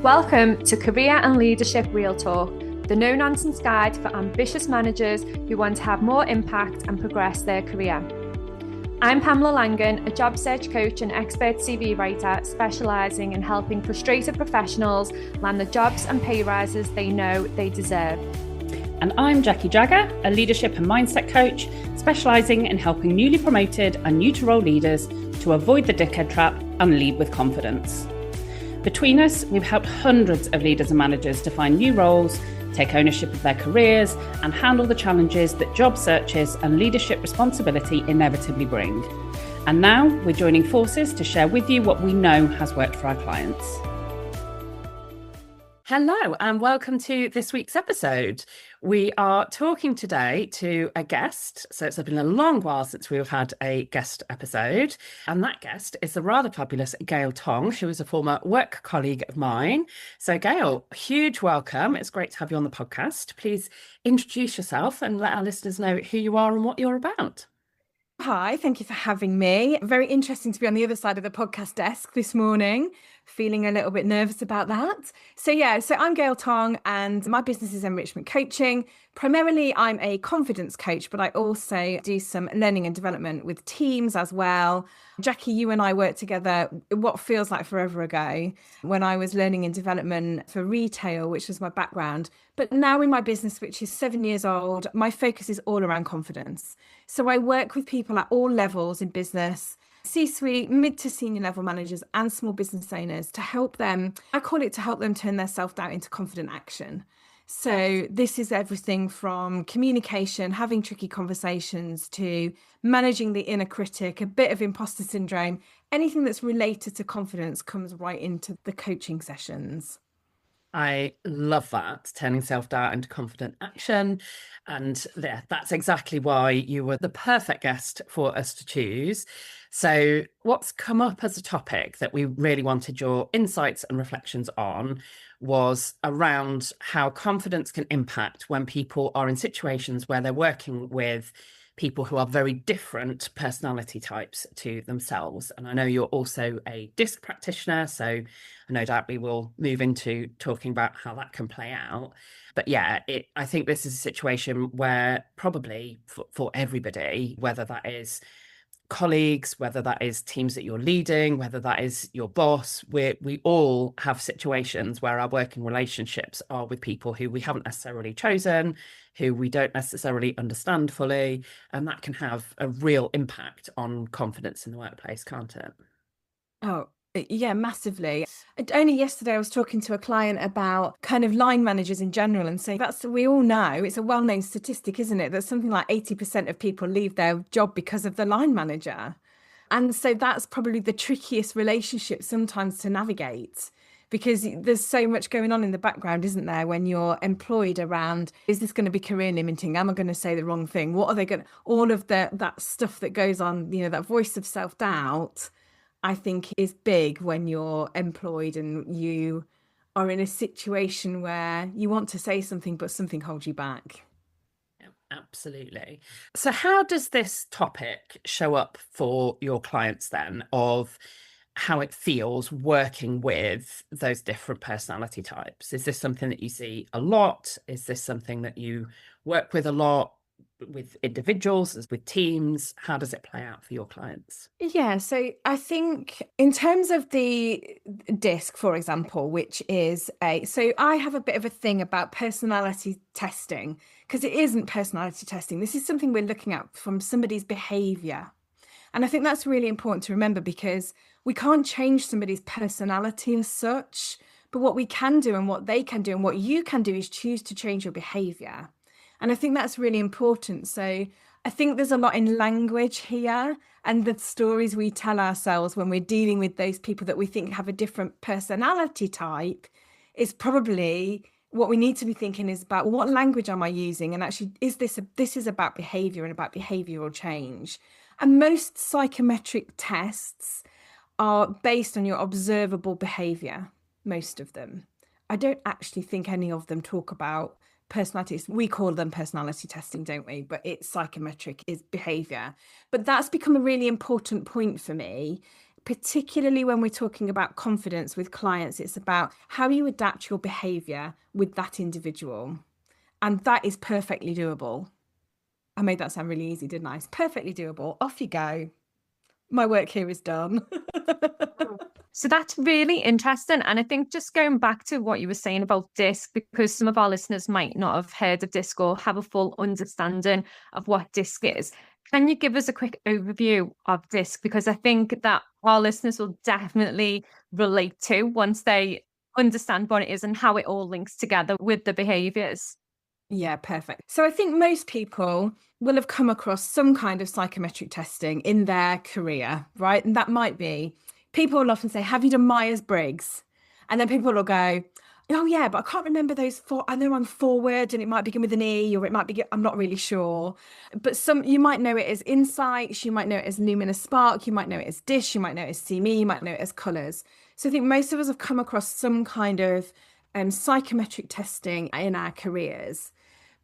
Welcome to Career and Leadership Real Talk, the no-nonsense guide for ambitious managers who want to have more impact and progress their career. I'm Pamela Langan, a job search coach and expert CV writer specialising in helping frustrated professionals land the jobs and pay rises they know they deserve. And I'm Jackie Jagger, a leadership and mindset coach specialising in helping newly promoted and new to role leaders to avoid the dickhead trap and lead with confidence. Between us, we've helped hundreds of leaders and managers to find new roles, take ownership of their careers, and handle the challenges that job searches and leadership responsibility inevitably bring. And now we're joining forces to share with you what we know has worked for our clients. Hello and welcome to this week's episode. We are talking today to a guest. So it's been a long while since we've had a guest episode. And that guest is the rather fabulous Gayle Tong, who is a former work colleague of mine. So Gayle, huge welcome. It's great to have you on the podcast. Please introduce yourself and let our listeners know who you are and what you're about. Hi, thank you for having me. Very interesting to be on the other side of the podcast desk this morning. Feeling a little bit nervous about that. So I'm Gayle Tong and my business is enrichment coaching. Primarily, I'm a confidence coach, but I also do some learning and development with teams as well. Jackie, you and I worked together what feels like forever ago when I was learning and development for retail, which was my background. But now in my business, which is 7 years old, my focus is all around confidence. So I work with people at all levels in business, C-suite, mid to senior level managers and small business owners to help them, I call it to help them turn their self-doubt into confident action. So this is everything from communication, having tricky conversations, to managing the inner critic, a bit of imposter syndrome. Anything that's related to confidence comes right into the coaching sessions. I love that, turning self-doubt into confident action. And yeah, that's exactly why you were the perfect guest for us to choose. So what's come up as a topic that we really wanted your insights and reflections on was around how confidence can impact when people are in situations where they're working with people who are very different personality types to themselves. And I know you're also a DISC practitioner, so no doubt we will move into talking about how that can play out. But yeah, I think this is a situation where probably for everybody, whether that is colleagues, whether that is teams that you're leading, whether that is your boss, we all have situations where our working relationships are with people who we haven't necessarily chosen, who we don't necessarily understand fully, and that can have a real impact on confidence in the workplace, can't it? Oh, yeah, massively. Only yesterday I was talking to a client about kind of line managers in general and saying we all know, it's a well-known statistic, isn't it? That something like 80% of people leave their job because of the line manager. And so that's probably the trickiest relationship sometimes to navigate, because there's so much going on in the background, isn't there, when you're employed around, is this going to be career limiting? Am I going to say the wrong thing? What are they going to, all of that stuff that goes on, that voice of self-doubt, I think is big when you're employed and you are in a situation where you want to say something, but something holds you back. Absolutely. So how does this topic show up for your clients then, of how it feels working with those different personality types? Is this something that you see a lot? Is this something that you work with a lot with individuals, as with teams? How does it play out for your clients? Yeah, so I think in terms of the DISC, for example, which is so I have a bit of a thing about personality testing, because it isn't personality testing. This is something we're looking at from somebody's behaviour. And I think that's really important to remember, because we can't change somebody's personality as such, but what we can do and what they can do and what you can do is choose to change your behaviour. And I think that's really important. So I think there's a lot in language here, and the stories we tell ourselves when we're dealing with those people that we think have a different personality type is probably what we need to be thinking is about, what language am I using? And actually, this is about behaviour and about behavioural change. And most psychometric tests are based on your observable behaviour, most of them. I don't actually think any of them talk about personalities. We call them personality testing, don't we? But it's psychometric, is behaviour. But that's become a really important point for me, particularly when we're talking about confidence with clients, it's about how you adapt your behavior with that individual. And that is perfectly doable. I made that sound really easy, didn't I? It's perfectly doable. Off you go. My work here is done. So that's really interesting. And I think just going back to what you were saying about DISC, because some of our listeners might not have heard of DISC or have a full understanding of what DISC is. Can you give us a quick overview of DISC? Because I think that our listeners will definitely relate to once they understand what it is and how it all links together with the behaviours. Yeah, perfect. So I think most people will have come across some kind of psychometric testing in their career, right? And that might be, people will often say, have you done Myers-Briggs? And then people will go, oh yeah, but I can't remember those four. I know I'm forward and it might begin with an E, or it might begin, I'm not really sure. But you might know it as insights, you might know it as luminous spark, you might know it as dish, you might know it as see me, you might know it as colours. So I think most of us have come across some kind of psychometric testing in our careers.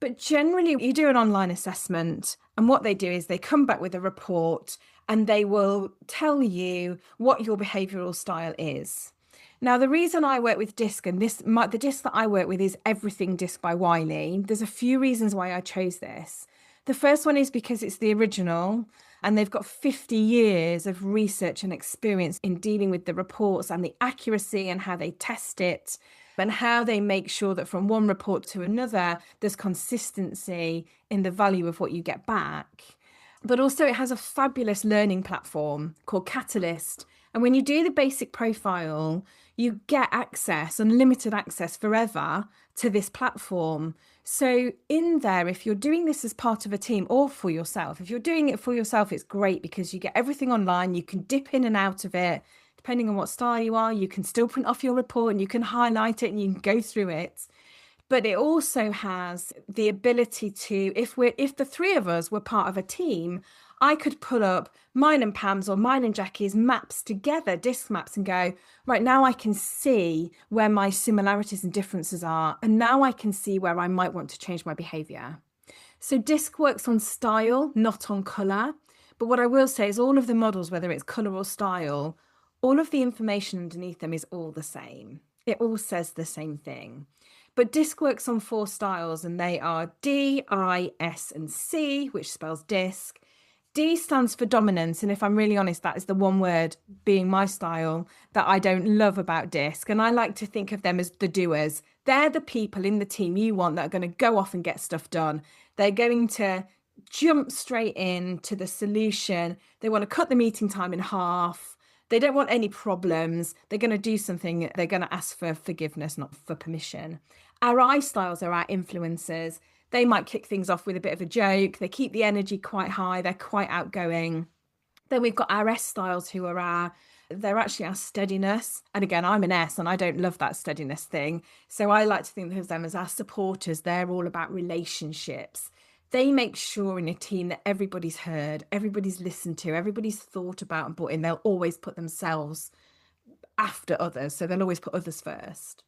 But generally, you do an online assessment, and what they do is they come back with a report and they will tell you what your behavioural style is. Now, the reason I work with DISC, and the DISC that I work with is Everything DISC by Wiley. There's a few reasons why I chose this. The first one is because it's the original, and they've got 50 years of research and experience in dealing with the reports and the accuracy and how they test it, and how they make sure that from one report to another, there's consistency in the value of what you get back. But also it has a fabulous learning platform called Catalyst. And when you do the basic profile, you get access, unlimited access forever to this platform. So in there, if you're doing this as part of a team or for yourself, if you're doing it for yourself, it's great because you get everything online. You can dip in and out of it. Depending on what style you are, you can still print off your report and you can highlight it and you can go through it. But it also has the ability to, if the three of us were part of a team, I could pull up mine and Pam's or mine and Jackie's maps together, DISC maps, and go, right, now I can see where my similarities and differences are. And now I can see where I might want to change my behavior. So DISC works on style, not on colour. But what I will say is all of the models, whether it's colour or style, all of the information underneath them is all the same. It all says the same thing. But DISC works on 4 styles, and they are D, I, S, and C, which spells DISC. D stands for dominance, and if I'm really honest, that is the one word, being my style, that I don't love about DISC. And I like to think of them as the doers. They're the people in the team you want that are going to go off and get stuff done. They're going to jump straight in to the solution. They want to cut the meeting time in half. They don't want any problems. They're going to do something. They're going to ask for forgiveness, not for permission. Our I styles are our influencers. They might kick things off with a bit of a joke. They keep the energy quite high. They're quite outgoing. Then we've got our S styles, who are they're actually our steadiness. And again, I'm an S and I don't love that steadiness thing. So I like to think of them as our supporters. They're all about relationships. They make sure in a team that everybody's heard, everybody's listened to, everybody's thought about and brought in. They'll always put themselves after others. So they'll always put others first.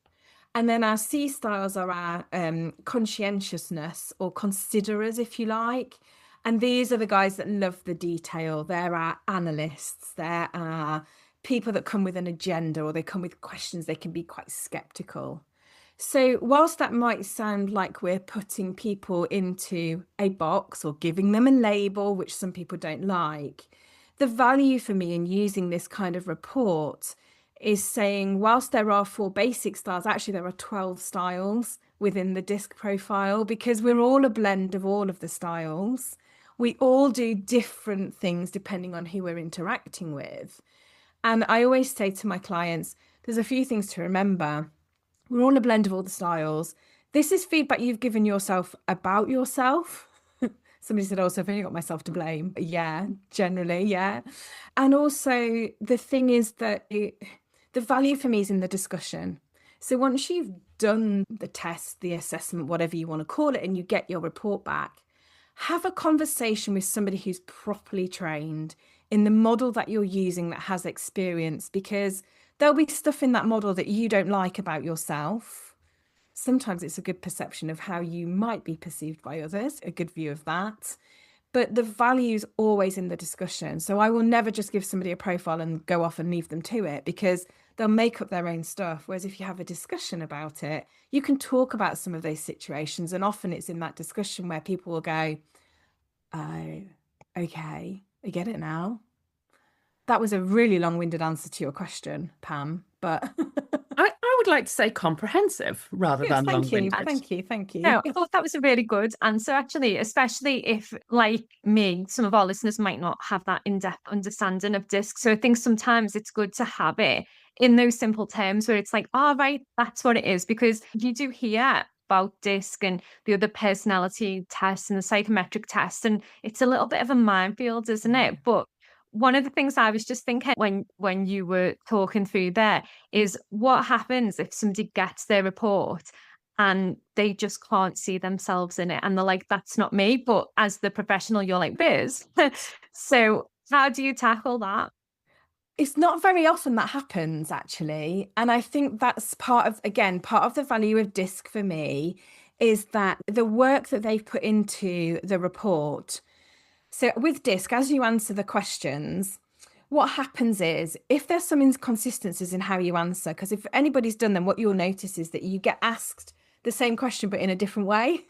And then our C styles are our conscientiousness, or considerers, if you like. And these are the guys that love the detail. They're our analysts. They're our people that come with an agenda, or they come with questions. They can be quite skeptical. So whilst that might sound like we're putting people into a box or giving them a label, which some people don't like, the value for me in using this kind of report is saying, whilst there are 4 basic styles, actually there are 12 styles within the DISC profile, because we're all a blend of all of the styles. We all do different things depending on who we're interacting with. And I always say to my clients, there's a few things to remember. We're all a blend of all the styles. This is feedback you've given yourself about yourself. Somebody said, oh, so I've only got myself to blame. Yeah, generally, yeah. And also the thing is that the value for me is in the discussion. So once you've done the test, the assessment, whatever you want to call it, and you get your report back, have a conversation with somebody who's properly trained in the model that you're using, that has experience, because there'll be stuff in that model that you don't like about yourself. Sometimes it's a good perception of how you might be perceived by others, a good view of that. but the value's always in the discussion. So I will never just give somebody a profile and go off and leave them to it, because they'll make up their own stuff. Whereas if you have a discussion about it, you can talk about some of those situations. And often it's in that discussion where people will go, oh, okay, I get it now. That was a really long-winded answer to your question, Pam, but I would like to say comprehensive rather yes, than long-winded. Thank you. No, I thought that was a really good answer, actually, especially if, like me, some of our listeners might not have that in-depth understanding of DISC. So I think sometimes it's good to have it in those simple terms where it's like, all right, that's what it is. Because you do hear about DISC and the other personality tests and the psychometric tests, and it's a little bit of a minefield, isn't it? But one of the things I was just thinking when you were talking through there is, what happens if somebody gets their report and they just can't see themselves in it, and they're like, that's not me. But as the professional, you're like, Biz. So how do you tackle that? It's not very often that happens, actually. And I think that's part of the value of DISC for me, is that the work that they've put into the report. So with DISC, as you answer the questions, what happens is, if there's some inconsistencies in how you answer, because if anybody's done them, what you'll notice is that you get asked the same question but in a different way.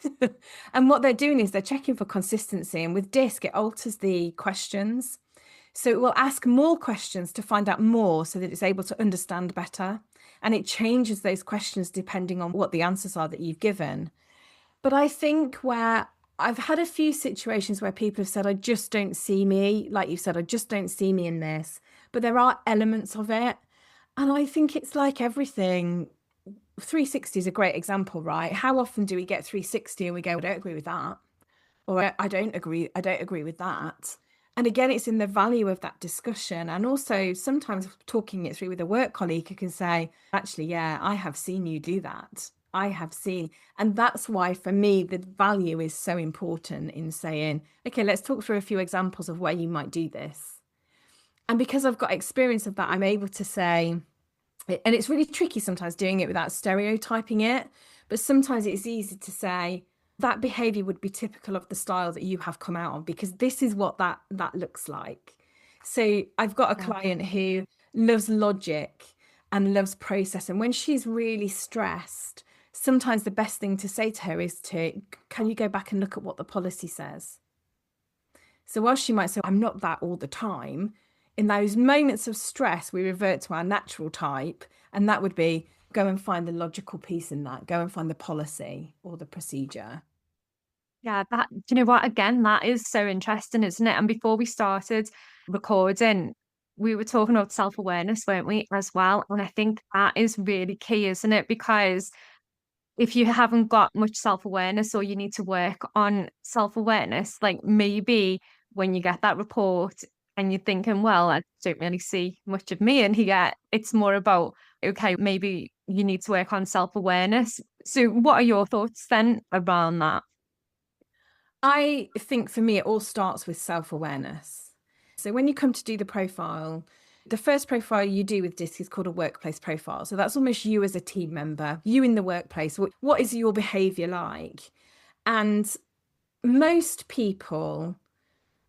And what they're doing is they're checking for consistency. And with DISC, it alters the questions. So it will ask more questions to find out more so that it's able to understand better. And it changes those questions depending on what the answers are that you've given. But I think where I've had a few situations where people have said, I just don't see me, like you said, I just don't see me in this. But there are elements of it. And I think it's like everything. 360 is a great example, right? How often do we get 360 and we go, I don't agree with that, or I don't agree with that? And again, it's in the value of that discussion. And also sometimes talking it through with a work colleague who can say, actually, yeah, I have seen you do that. I have seen. And that's why, for me, the value is so important in saying, okay, let's talk through a few examples of where you might do this. And because I've got experience of that, I'm able to say, and it's really tricky sometimes doing it without stereotyping it, but sometimes it's easy to say that behavior would be typical of the style that you have come out of, because this is what that looks like. So I've got a client who loves logic and loves process. And when she's really stressed, sometimes the best thing to say to her is can you go back and look at what the policy says? So while she might say, I'm not that all the time, in those moments of stress, we revert to our natural type. And that would be, go and find the logical piece in that, go and find the policy or the procedure. Yeah, do you know what? Again, that is so interesting, isn't it? And before we started recording, we were talking about self-awareness, weren't we, as well? And I think that is really key, isn't it? Because if you haven't got much self-awareness, or you need to work on self-awareness, like maybe when you get that report and you're thinking, well, I don't really see much of me in here, it's more about, okay, maybe you need to work on self-awareness. So what are your thoughts then around that? I think for me, it all starts with self-awareness. So when you come to do the profile, the first profile you do with DISC is called a workplace profile. So that's almost you as a team member, you in the workplace. What is your behavior like? And most people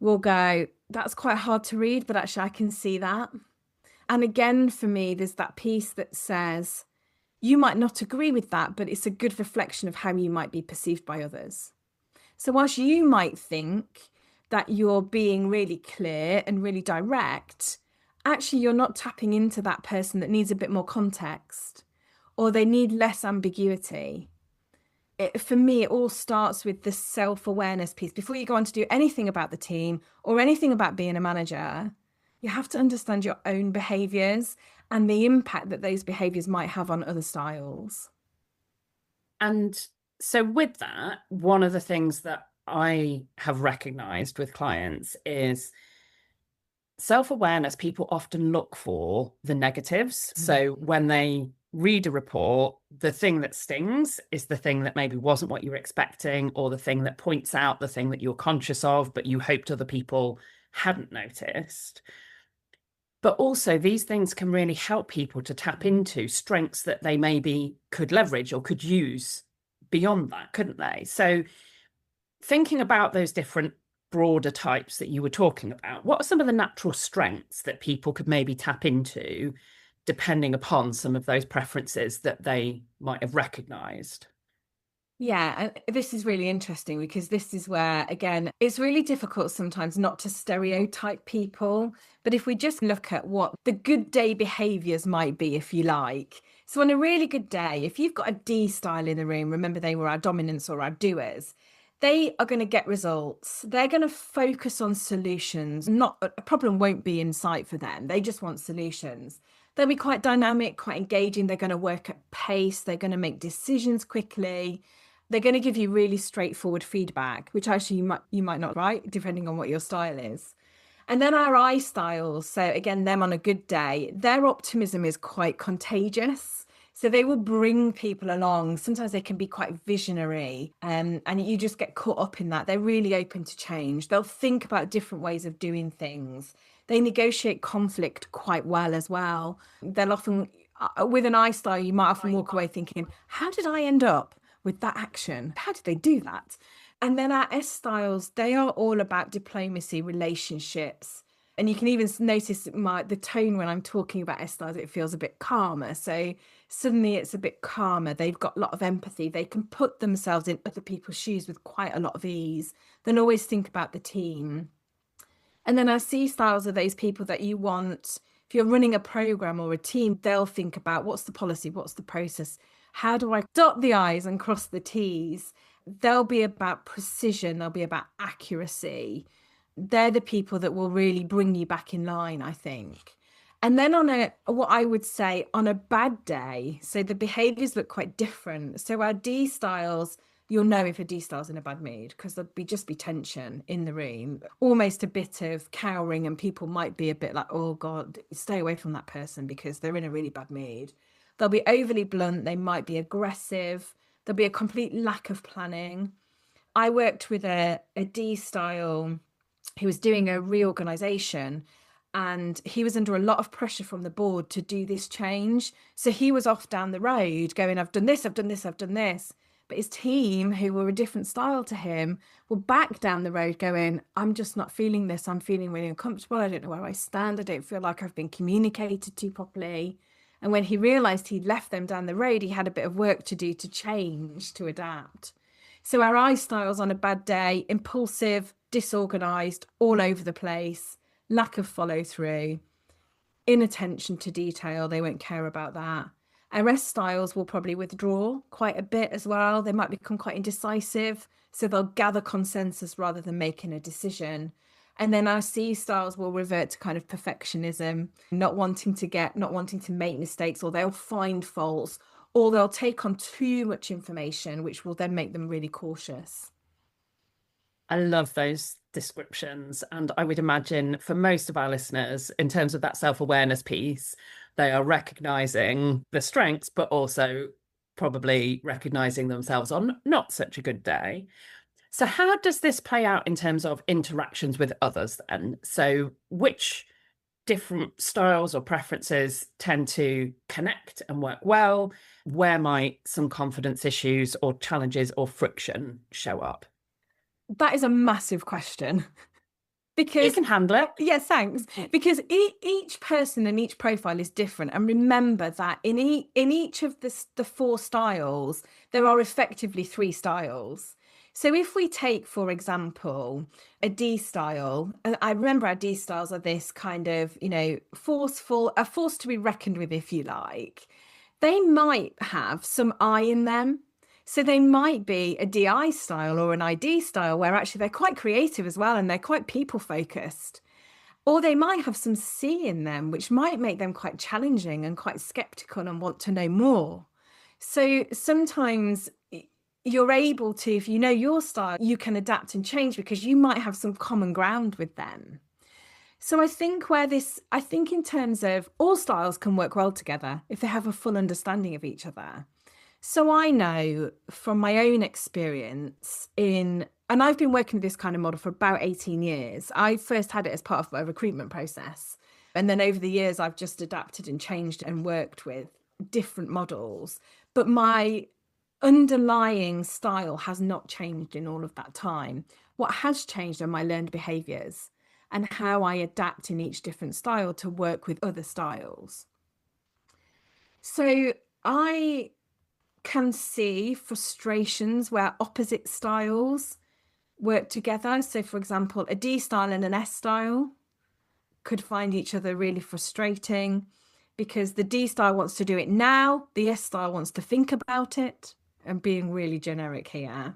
will go, that's quite hard to read, but actually I can see that. And again, for me, there's that piece that says, you might not agree with that, but it's a good reflection of how you might be perceived by others. So whilst you might think that you're being really clear and really direct, actually you're not tapping into that person that needs a bit more context, or they need less ambiguity. For me, it all starts with the self-awareness piece. Before you go on to do anything about the team or anything about being a manager, you have to understand your own behaviours and the impact that those behaviours might have on other styles. And so with that, one of the things that I have recognised with clients is self-awareness. People often look for the negatives. So when they read a report, the thing that stings is the thing that maybe wasn't what you were expecting, or the thing that points out the thing that you're conscious of, but you hoped other people hadn't noticed. But also these things can really help people to tap into strengths that they maybe could leverage or could use beyond that, couldn't they? So thinking about those different broader types that you were talking about, what are some of the natural strengths that people could maybe tap into depending upon some of those preferences that they might have recognised? Yeah, and this is really interesting because this is where, again, it's really difficult sometimes not to stereotype people. But if we just look at what the good day behaviours might be, if you like. So on a really good day, if you've got a D style in the room, remember they were our dominants or our doers, they are going to get results. They're going to focus on solutions. Not a problem won't be in sight for them. They just want solutions. They'll be quite dynamic, quite engaging. They're going to work at pace. They're going to make decisions quickly. They're going to give you really straightforward feedback, which actually you might not, right? Depending on what your style is. And then our I styles. So again, them on a good day, their optimism is quite contagious. So they will bring people along. Sometimes they can be quite visionary, and you just get caught up in that. They're really open to change. They'll think about different ways of doing things. They negotiate conflict quite well as well. They'll often, with an I style, you might often walk away thinking, how did I end up with that action? How did they do that? And then our S styles, they are all about diplomacy, relationships. And you can even notice the tone when I'm talking about S styles, it feels a bit calmer. So suddenly it's a bit calmer. They've got a lot of empathy. They can put themselves in other people's shoes with quite a lot of ease. Then always think about the team. And then our C styles are those people that you want, if you're running a program or a team, they'll think about what's the policy, what's the process, how do I dot the I's and cross the T's? They'll be about precision, they'll be about accuracy. They're the people that will really bring you back in line, I think. And then what I would say on a bad day, so the behaviors look quite different. So our D styles, you'll know if a D style's in a bad mood because there'll just be tension in the room, almost a bit of cowering, and people might be a bit like, oh God, stay away from that person because they're in a really bad mood. They'll be overly blunt. They might be aggressive. There'll be a complete lack of planning. I worked with a D style who was doing a reorganization, and he was under a lot of pressure from the board to do this change. So he was off down the road going, I've done this, I've done this, I've done this. But his team, who were a different style to him, were back down the road going, I'm just not feeling this. I'm feeling really uncomfortable. I don't know where I stand. I don't feel like I've been communicated to properly. And when he realized he'd left them down the road, he had a bit of work to do to change, to adapt. So our I styles on a bad day, impulsive, disorganized, all over the place, lack of follow through, inattention to detail. They won't care about that. Our S styles will probably withdraw quite a bit as well. They might become quite indecisive. So they'll gather consensus rather than making a decision. And then our C styles will revert to kind of perfectionism, not wanting to make mistakes, or they'll find faults, or they'll take on too much information, which will then make them really cautious. I love those descriptions. And I would imagine for most of our listeners, in terms of that self-awareness piece, they are recognizing the strengths, but also probably recognizing themselves on not such a good day. So how does this play out in terms of interactions with others then? So which different styles or preferences tend to connect and work well? Where might some confidence issues or challenges or friction show up? That is a massive question. Because you can handle it. Yes, thanks. Because each person and each profile is different. And remember that in each of the 4 styles, there are effectively 3 styles. So if we take, for example, a D style, and I remember our D styles are this kind of, forceful, a force to be reckoned with, if you like. They might have some I in them. So they might be a DI style or an ID style where actually they're quite creative as well and they're quite people focused. Or they might have some C in them, which might make them quite challenging and quite skeptical and want to know more. So sometimes you're able to, if you know your style, you can adapt and change because you might have some common ground with them. So I think in terms of all styles can work well together if they have a full understanding of each other. So I know from my own experience and I've been working with this kind of model for about 18 years. I first had it as part of a recruitment process. And then over the years, I've just adapted and changed and worked with different models. But my underlying style has not changed in all of that time. What has changed are my learned behaviours and how I adapt in each different style to work with other styles. So I can see frustrations where opposite styles work together. So, for example, a D style and an S style could find each other really frustrating because the D style wants to do it now, the S style wants to think about it. I'm being really generic here.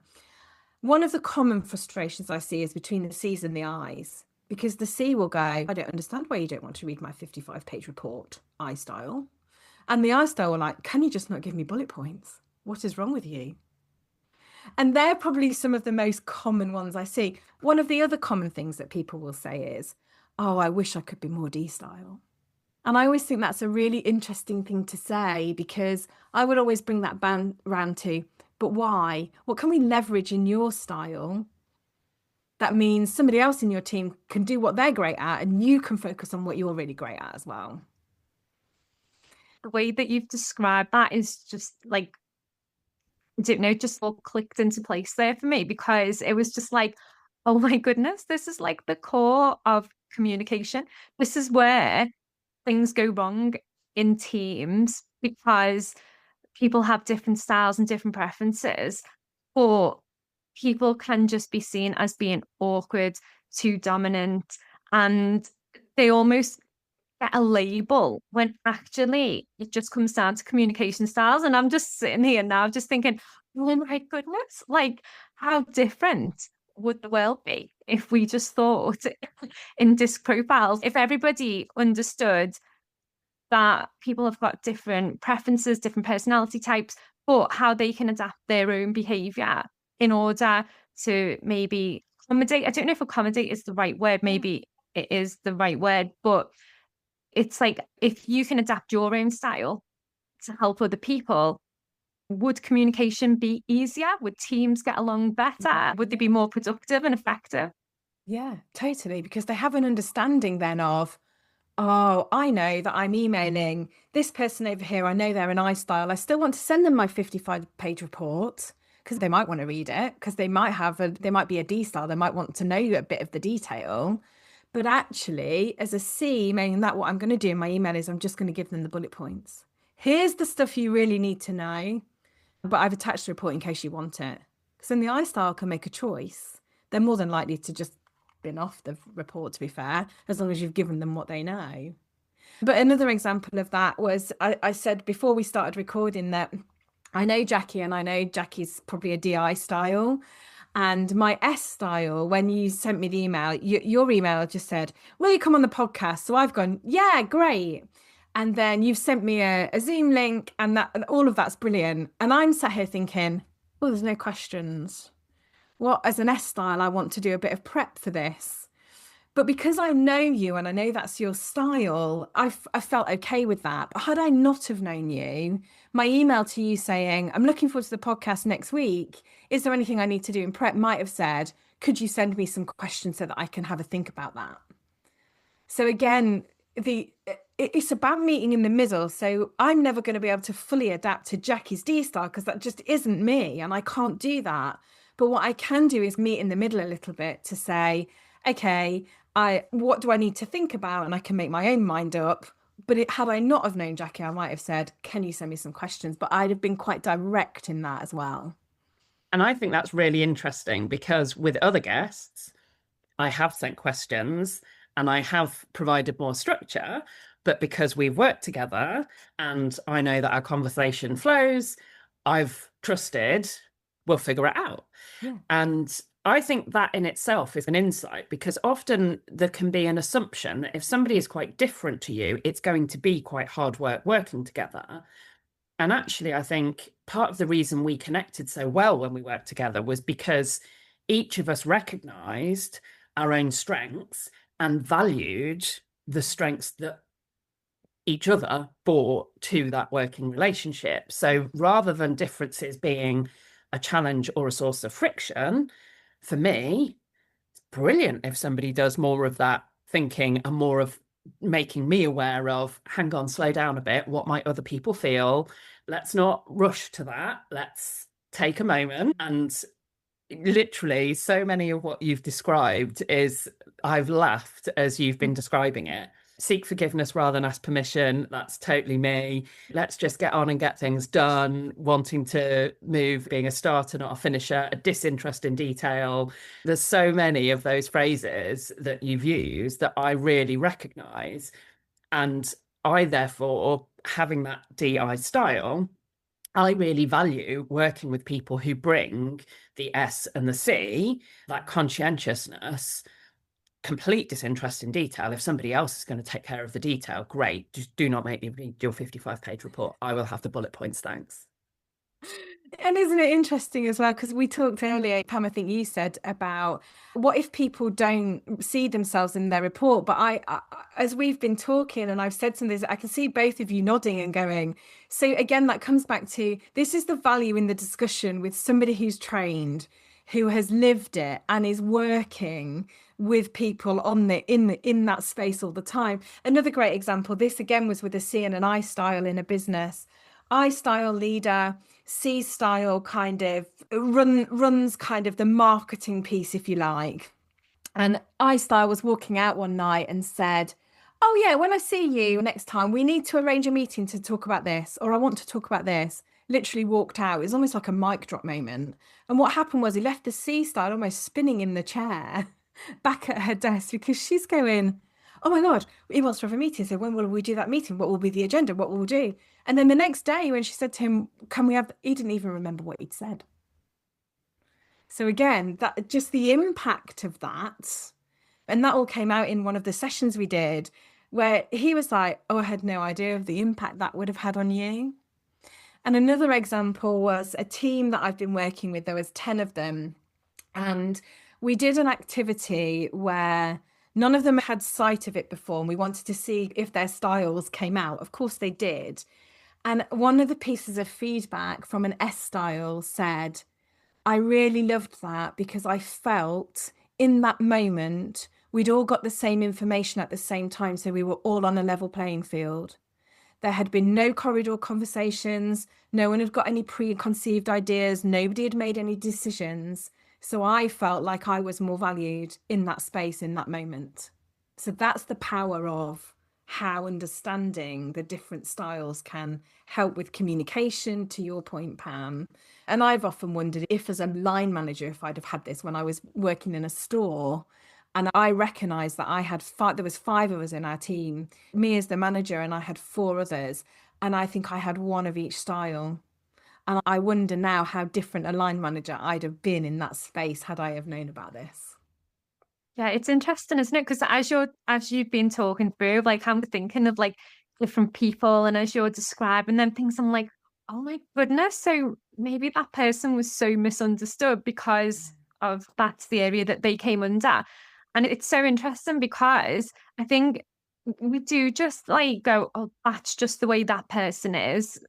One of the common frustrations I see is between the C's and the I's, because the C will go, I don't understand why you don't want to read my 55-page report, I style. And the I style will like, can you just not give me bullet points? What is wrong with you? And they're probably some of the most common ones I see. One of the other common things that people will say is, oh, I wish I could be more D style. And I always think that's a really interesting thing to say, because I would always bring that round to, but why? What can we leverage in your style? That means somebody else in your team can do what they're great at and you can focus on what you're really great at as well. The way that you've described that is just like, I don't know, just all clicked into place there for me, because it was just like, oh my goodness, this is like the core of communication. This is where things go wrong in teams, because people have different styles and different preferences, or people can just be seen as being awkward, too dominant, and they almost get a label when actually it just comes down to communication styles. And I'm just sitting here now just thinking, oh my goodness, like how different would the world be if we just thought in disc profiles, if everybody understood that people have got different preferences, different personality types, but how they can adapt their own behavior in order to maybe accommodate. I don't know if accommodate is the right word, maybe it is the right word, but it's like, if you can adapt your own style to help other people, would communication be easier? Would teams get along better? Would they be more productive and effective? Yeah, totally. Because they have an understanding then of, oh, I know that I'm emailing this person over here. I know they're an I style. I still want to send them my 55-page report because they might want to read it, because they might be a D style. They might want to know a bit of the detail. But actually, as a C, meaning that what I'm going to do in my email is I'm just going to give them the bullet points. Here's the stuff you really need to know, but I've attached the report in case you want it. Because then the I style can make a choice. They're more than likely to just bin off the report, to be fair, as long as you've given them what they know. But another example of that was, I said before we started recording that I know Jackie, and I know Jackie's probably a DI style. And my S style, when you sent me the email, your email just said, will you come on the podcast? So I've gone, yeah, great. And then you've sent me a Zoom link, and all of that's brilliant. And I'm sat here thinking, oh, there's no questions. Well, as an S style, I want to do a bit of prep for this. But because I know you and I know that's your style, I felt okay with that. But had I not have known you, my email to you saying, I'm looking forward to the podcast next week, is there anything I need to do in prep, might have said, could you send me some questions so that I can have a think about that? So again, it's about meeting in the middle. So I'm never going to be able to fully adapt to Jackie's D style because that just isn't me, and I can't do that. But what I can do is meet in the middle a little bit to say, okay, what do I need to think about? And I can make my own mind up. But had I not have known Jackie, I might have said, can you send me some questions? But I'd have been quite direct in that as well. And I think that's really interesting, because with other guests, I have sent questions and I have provided more structure. But because we've worked together and I know that our conversation flows, I've trusted we'll figure it out. Yeah. And I think that in itself is an insight, because often there can be an assumption that if somebody is quite different to you, it's going to be quite hard work working together. And actually, I think part of the reason we connected so well when we worked together was because each of us recognized our own strengths and valued the strengths that each other brought to that working relationship. So rather than differences being a challenge or a source of friction, for me, it's brilliant if somebody does more of that thinking and more of making me aware of, hang on, slow down a bit, what might other people feel? Let's not rush to that. Let's take a moment and literally so many of what you've described is I've laughed as you've been describing it. Seek forgiveness rather than ask permission. That's totally me. Let's just get on and get things done. Wanting to move, being a starter, not a finisher, a disinterest in detail. There's so many of those phrases that you've used that I really recognize. And I, therefore, having that DI style, I really value working with people who bring the S and the C, that conscientiousness, complete disinterest in detail. If somebody else is going to take care of the detail, great. Just do not make me read your 55-page report. I will have the bullet points, thanks. And isn't it interesting as well? Because we talked earlier, Pam, I think you said about what if people don't see themselves in their report? But I as we've been talking and I've said some of this, I can see both of you nodding and going. So again, that comes back to this is the value in the discussion with somebody who's trained, who has lived it and is working with people on the in that space all the time. Another great example, this again was with a C and an I style in a business. I style leader, C style kind of runs kind of the marketing piece, if you like. And I style was walking out one night and said, oh yeah, when I see you next time, we need to arrange a meeting to talk about this, or I want to talk about this. Literally walked out. It was almost like a mic drop moment. And what happened was he left the C style almost spinning in the chair back at her desk because she's going, oh my God, he wants to have a meeting. So when will we do that meeting? What will be the agenda? What will we do? And then the next day when she said to him, can we have, he didn't even remember what he'd said. So again, that just the impact of that. And that all came out in one of the sessions we did where he was like, oh, I had no idea of the impact that would have had on you. And another example was a team that I've been working with. There was 10 of them. And we did an activity where none of them had sight of it before, and we wanted to see if their styles came out. Of course they did. And one of the pieces of feedback from an S style said, I really loved that because I felt in that moment, we'd all got the same information at the same time. So we were all on a level playing field. There had been no corridor conversations. No one had got any preconceived ideas. Nobody had made any decisions. So I felt like I was more valued in that space, in that moment. So that's the power of how understanding the different styles can help with communication, to your point, Pam. And I've often wondered if as a line manager, if I'd have had this when I was working in a store, and I recognised that I had there was 5 of us in our team, me as the manager, and I had 4 others. And I think I had one of each style. And I wonder now how different a line manager I'd have been in that space had I have known about this. Yeah, it's interesting, isn't it? Because as you've been talking through, like I'm thinking of like different people, and as you're describing them things, I'm like, oh my goodness. So maybe that person was so misunderstood because of that's the area that they came under. And it's so interesting because I think we do just like go, oh, that's just the way that person is.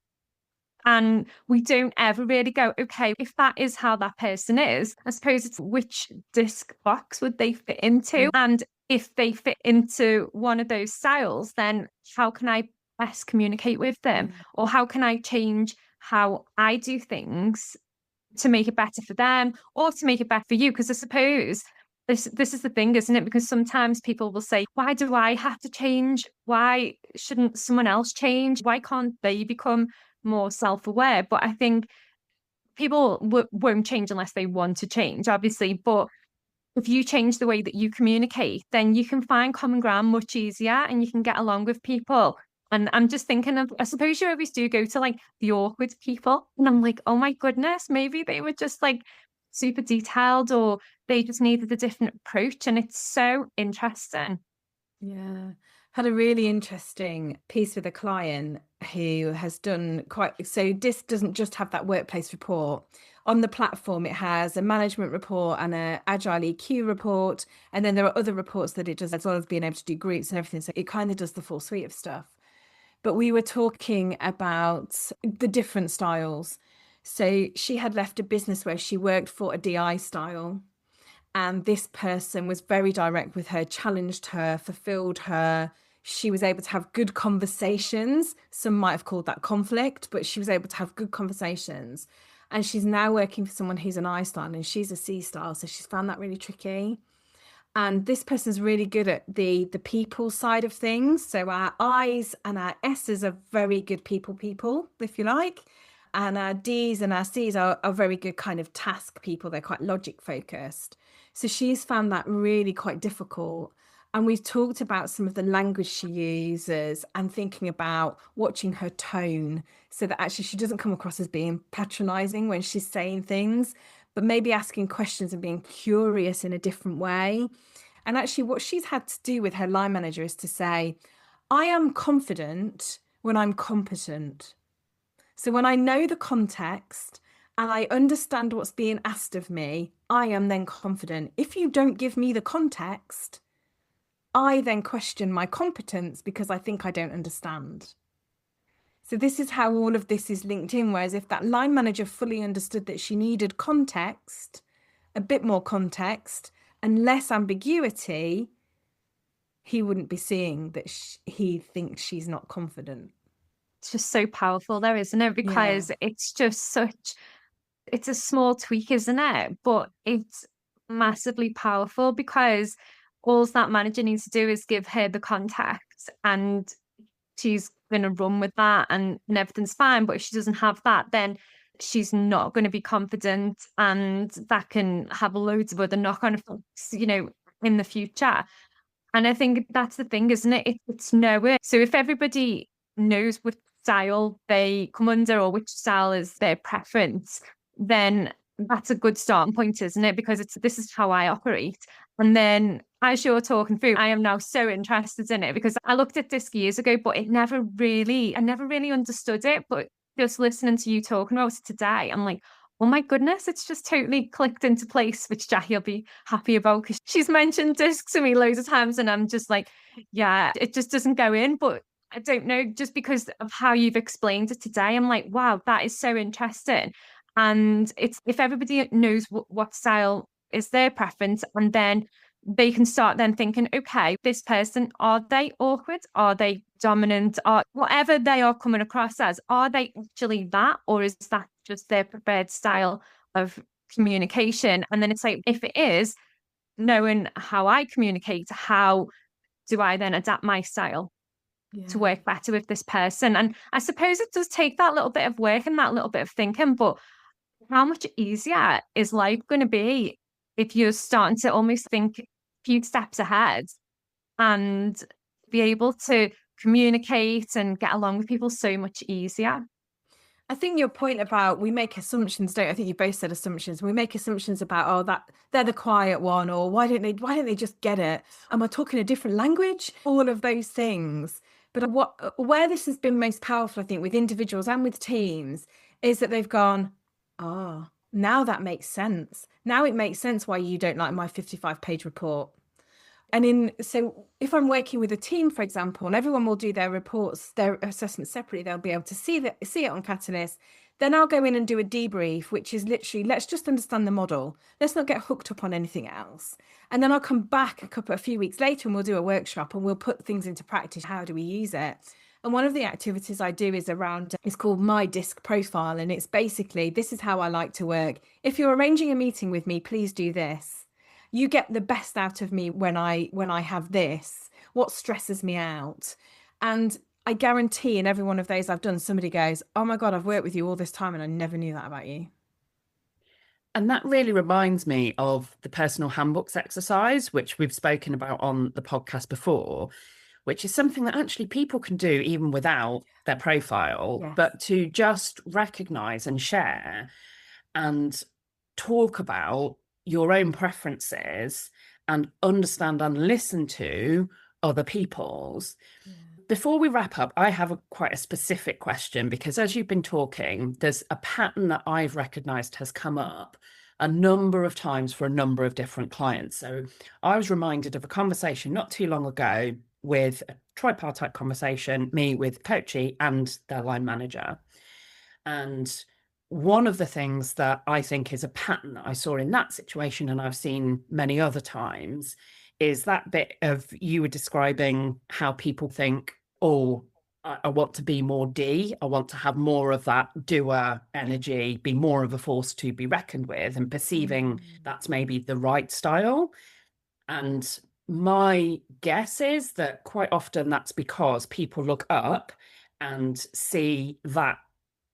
And we don't ever really go, okay, if that is how that person is, I suppose it's which disc box would they fit into? And if they fit into one of those styles, then how can I best communicate with them? Or how can I change how I do things to make it better for them or to make it better for you? Because I suppose this is the thing, isn't it? Because sometimes people will say, why do I have to change? Why shouldn't someone else change? Why can't they become more self-aware? But I think people won't change unless they want to change, obviously. But if you change the way that you communicate, then you can find common ground much easier and you can get along with people. And I'm just thinking of, I suppose you always do go to like the awkward people. And I'm like, oh my goodness, maybe they were just like super detailed or they just needed a different approach. And it's so interesting. Yeah. Had a really interesting piece with a client who has done so DISC doesn't just have that workplace report. On the platform, it has a management report and an agile EQ report. And then there are other reports that it does, as well as being able to do groups and everything. So it kind of does the full suite of stuff. But we were talking about the different styles. So she had left a business where she worked for a DI style. And this person was very direct with her, challenged her, fulfilled her. She was able to have good conversations. Some might have called that conflict, but she was able to have good conversations. And she's now working for someone who's an I style and she's a C style. So she's found that really tricky. And this person's really good at the people side of things. So our I's and our S's are very good people, if you like. And our D's and our C's are very good kind of task people. They're quite logic focused. So she's found that really quite difficult. And we've talked about some of the language she uses and thinking about watching her tone so that actually she doesn't come across as being patronizing when she's saying things, but maybe asking questions and being curious in a different way. And actually what she's had to do with her line manager is to say, I am confident when I'm competent. So when I know the context and I understand what's being asked of me, I am then confident. If you don't give me the context, I then question my competence because I think I don't understand. So this is how all of this is linked in. Whereas if that line manager fully understood that she needed context, a bit more context and less ambiguity, he wouldn't be seeing that he thinks she's not confident. It's just so powerful there, isn't it? Because it's just it's a small tweak, isn't it? But it's massively powerful because all that manager needs to do is give her the context and she's going to run with that and everything's fine. But if she doesn't have that, then she's not going to be confident and that can have loads of other knock-on effects, in the future. And I think that's the thing, isn't it? It's knowing. So if everybody knows which style they come under or which style is their preference, then that's a good starting point, isn't it? Because this is how I operate. And then as you're talking through, I am now so interested in it because I looked at this years ago, but I never really understood it. But just listening to you talking about it today, I'm like, oh my goodness, it's just totally clicked into place, which Jackie will be happy about because she's mentioned disc to me loads of times and I'm just like, yeah, it just doesn't go in. But I don't know, just because of how you've explained it today, I'm like, wow, that is so interesting. And it's if everybody knows what style is their preference, and then they can start then thinking, okay, this person, are they awkward? Are they dominant? Or whatever they are coming across as, are they actually that? Or is that just their preferred style of communication? And then it's like, if it is, knowing how I communicate, how do I then adapt my style to work better with this person? And I suppose it does take that little bit of work and that little bit of thinking, but how much easier is life going to be if you're starting to almost think a few steps ahead and be able to communicate and get along with people so much easier? I think your point about we make assumptions, don't I think you both said assumptions. We make assumptions about, that they're the quiet one, or why don't they just get it? Am I talking a different language? All of those things. But where this has been most powerful, I think, with individuals and with teams, is that they've gone, now that makes sense. Now it makes sense why you don't like my 55-page report. And so if I'm working with a team, for example, and everyone will do their reports, their assessments separately, they'll be able to see it on Catalyst. Then I'll go in and do a debrief, which is literally, let's just understand the model. Let's not get hooked up on anything else. And then I'll come back a few weeks later and we'll do a workshop and we'll put things into practice. How do we use it? And one of the activities I do is it's called My Disc Profile. And it's basically, this is how I like to work. If you're arranging a meeting with me, please do this. You get the best out of me when I have this. What stresses me out? And I guarantee in every one of those I've done, somebody goes, oh my God, I've worked with you all this time and I never knew that about you. And that really reminds me of the personal handbooks exercise, which we've spoken about on the podcast before, which is something that actually people can do even without their profile, but to just recognize and share and talk about your own preferences and understand and listen to other people's. Before we wrap up, I have quite a specific question, because as you've been talking, there's a pattern that I've recognized has come up a number of times for a number of different clients. So I was reminded of a conversation not too long ago with a tripartite conversation, me with Coachy and their line manager. And one of the things that I think is a pattern that I saw in that situation, and I've seen many other times, is that bit of you were describing how people think, oh, I want to be more D. I want to have more of that doer energy, be more of a force to be reckoned with, and perceiving that's maybe the right style. And my guess is that quite often that's because people look up and see that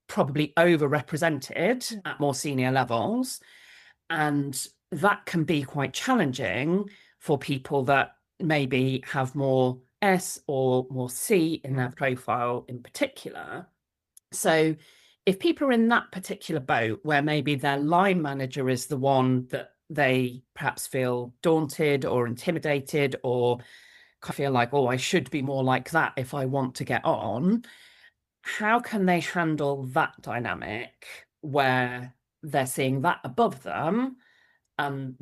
probably overrepresented at more senior levels. And that can be quite challenging for people that maybe have more S or more C in their profile in particular. So if people are in that particular boat where maybe their line manager is the one that they perhaps feel daunted or intimidated or feel like, oh, I should be more like that if I want to get on, how can they handle that dynamic where they're seeing that above them? And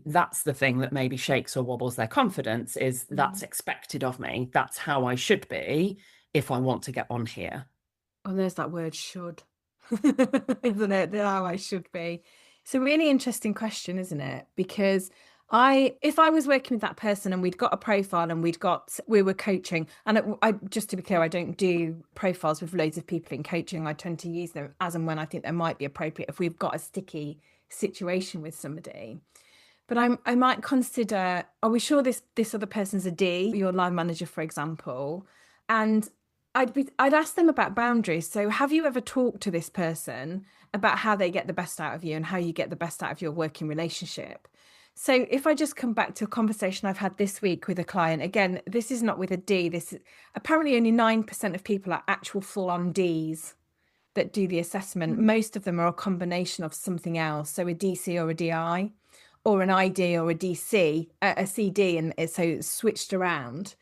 that's the thing that maybe shakes or wobbles their confidence, is that's expected of me. That's how I should be if I want to get on here. Oh, there's that word should, isn't it? That's how I should be. It's a really interesting question, isn't it? Because if I was working with that person and we'd got a profile and we were coaching, and I just to be clear, I don't do profiles with loads of people in coaching. I tend to use them as and when I think they might be appropriate if we've got a sticky situation with somebody. But I might consider, are we sure this other person's a D, your line manager, for example? And I'd ask them about boundaries. So have you ever talked to this person about how they get the best out of you and how you get the best out of your working relationship? So if I just come back to a conversation I've had this week with a client, again, this is not with a D. This is apparently only 9% of people are actual full-on Ds that do the assessment. Most of them are a combination of something else. So a DC or a DI, or an ID or a DC, a CD, and so it's switched around.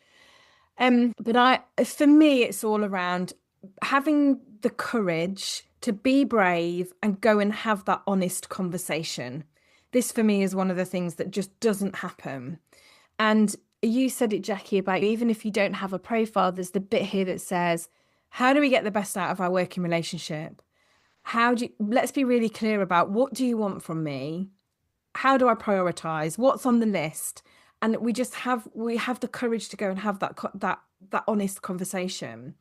But for me, it's all around having the courage to be brave and go and have that honest conversation. This for me is one of the things that just doesn't happen. And you said it, Jackie, about even if you don't have a profile, there's the bit here that says, how do we get the best out of our working relationship? Let's be really clear about, what do you want from me? How do I prioritize? What's on the list? And we have the courage to go and have that honest conversation.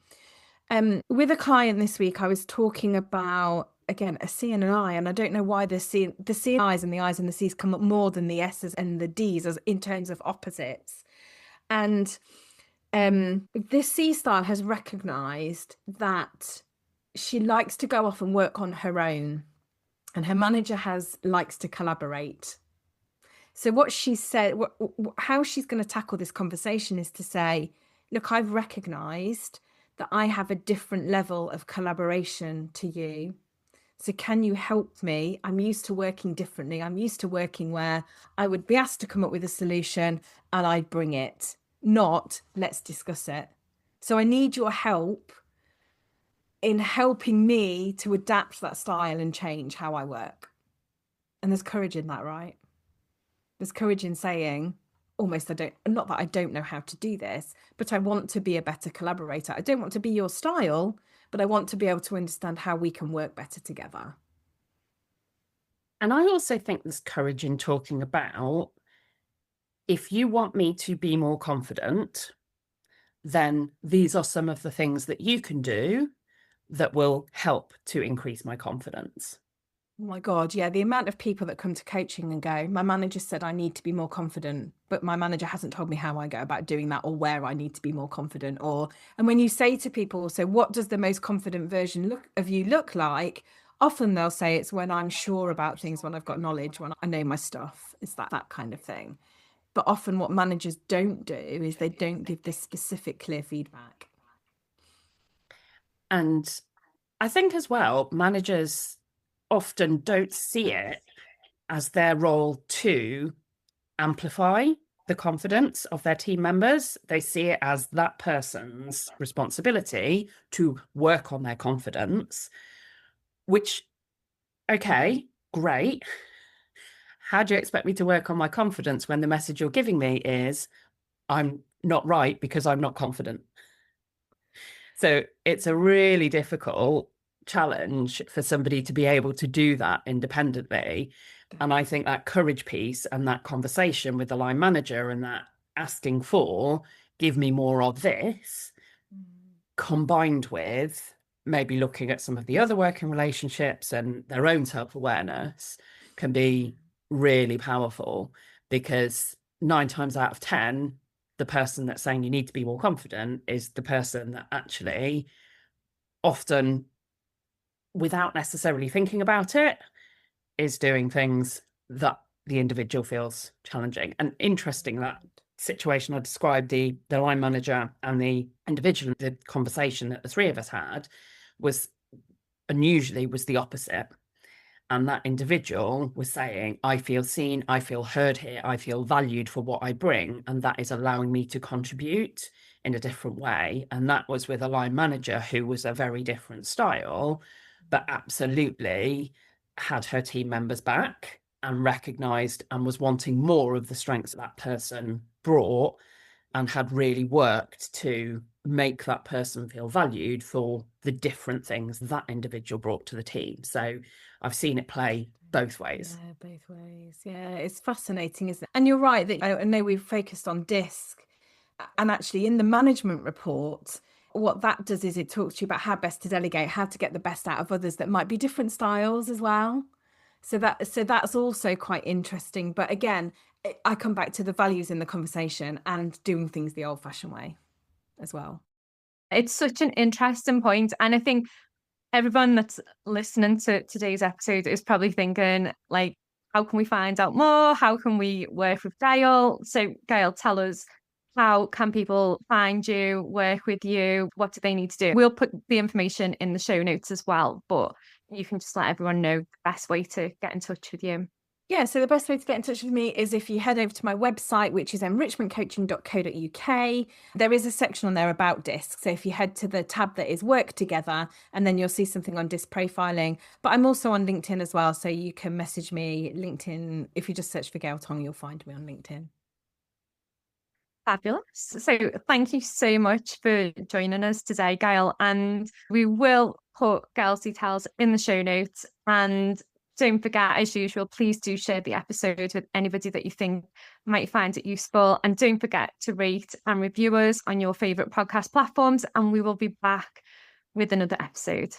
With a client this week, I was talking about, again, a C and an I, and I don't know why the C and I's and the I's and the C's come up more than the S's and the D's as in terms of opposites. And this C style has recognized that she likes to go off and work on her own, and her manager likes to collaborate. So what she said, how she's going to tackle this conversation is to say, look, I've recognized that I have a different level of collaboration to you. So can you help me? I'm used to working differently. I'm used to working where I would be asked to come up with a solution and I'd bring it, not let's discuss it. So I need your help in helping me to adapt that style and change how I work. And there's courage in that, right? There's courage in saying, not that I don't know how to do this, but I want to be a better collaborator. I don't want to be your style, but I want to be able to understand how we can work better together. And I also think there's courage in talking about, if you want me to be more confident, then these are some of the things that you can do that will help to increase my confidence. Oh my God, yeah. The amount of people that come to coaching and go, my manager said I need to be more confident, but my manager hasn't told me how I go about doing that or where I need to be more confident. And when you say to people, so what does the most confident version of you look like? Often they'll say it's when I'm sure about things, when I've got knowledge, when I know my stuff. It's that kind of thing. But often what managers don't do is they don't give this specific, clear feedback. And I think as well, managers often don't see it as their role to amplify the confidence of their team members. They see it as that person's responsibility to work on their confidence, which, okay, great. How do you expect me to work on my confidence when the message you're giving me is, I'm not right because I'm not confident? So it's a really difficult challenge for somebody to be able to do that independently. And I think that courage piece and that conversation with the line manager and that asking for, give me more of this, combined with maybe looking at some of the other working relationships and their own self-awareness, can be really powerful, because 9 times out of 10, the person that's saying you need to be more confident is the person that actually, often without necessarily thinking about it, is doing things that the individual feels challenging. And interesting, that situation I described, the line manager and the individual, the conversation that the three of us had was unusually was the opposite. And that individual was saying, I feel seen, I feel heard here, I feel valued for what I bring, and that is allowing me to contribute in a different way. And that was with a line manager who was a very different style, but absolutely had her team members back and recognised and was wanting more of the strengths that person brought, and had really worked to make that person feel valued for the different things that individual brought to the team. So I've seen it play both ways. Yeah, both ways. Yeah, it's fascinating, isn't it? And you're right that I know we've focused on DISC, and actually in the management report, what that does is it talks to you about how best to delegate, how to get the best out of others that might be different styles as well. So that's also quite interesting. But again, I come back to the values in the conversation and doing things the old-fashioned way as well. It's such an interesting point, and I think everyone that's listening to today's episode is probably thinking, like, how can we find out more? How can we work with Gayle? So Gayle, tell us, how can people find you, work with you? What do they need to do? We'll put the information in the show notes as well, but you can just let everyone know the best way to get in touch with you. Yeah, so the best way to get in touch with me is if you head over to my website, which is enrichmentcoaching.co.uk. There is a section on there about DISC. So if you head to the tab that is work together, and then you'll see something on DISC profiling. But I'm also on LinkedIn as well. So you can message me LinkedIn. If you just search for Gayle Tong, you'll find me on LinkedIn. Fabulous. So thank you so much for joining us today, Gayle. And we will put Gayle's details in the show notes. And don't forget, as usual, please do share the episode with anybody that you think might find it useful. And don't forget to rate and review us on your favourite podcast platforms. And we will be back with another episode.